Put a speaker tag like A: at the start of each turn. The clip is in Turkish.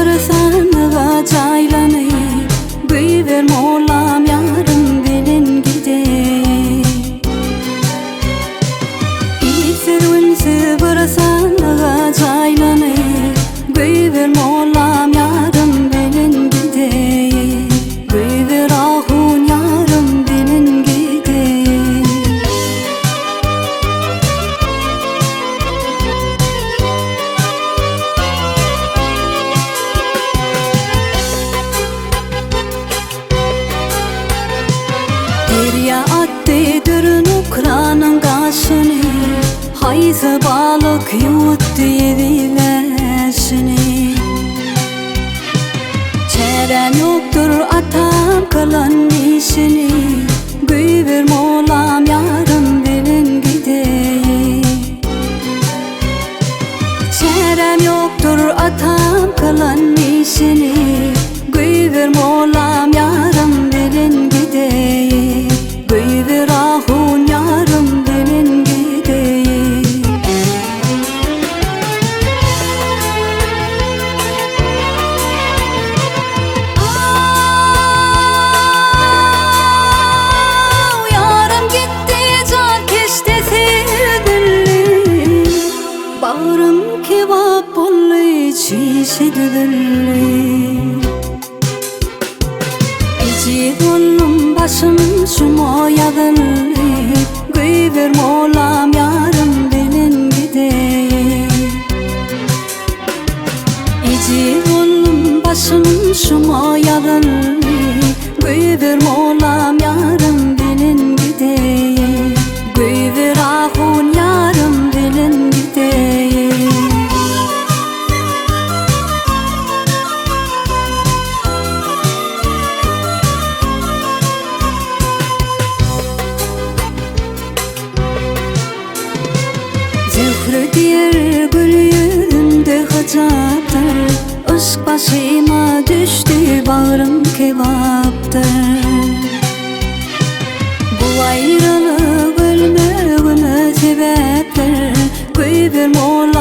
A: sıvırsanıga caylanıp güyver Molam yarım bilen gidey. İsirvin sıvırsanıga caylanıp güyver Molam yarım bilen gidey. Güyver ahun yarım bilen gidey. Derya attı dürün ukranın kaşını, hayzı balık yuttu evileşini. Çerem yoktur atam kılan işini, güyver Molam yarım bilen gidey. Çerem yoktur atam kılan işini, güyver Molam yarım bilen gidey. Güyver ahun yarım bilen gidey. Yarım gitti car keşte sevdilli, bağrım kebap bollu çişi düdülli. Eci ollum başım şuma yadıllı, güyver Molam yarım bilen gidey. Eci ollum başım şuma yadıllı, güyver Molam yarım bilen gidey. Güyver ahun yarım bilen gidey. Zührü diyer gül yüzünde hıcaptır, Işk başıma düştü bağrım kebaptır. Bu ayrılık ölmegime sebeptir, güyver Molam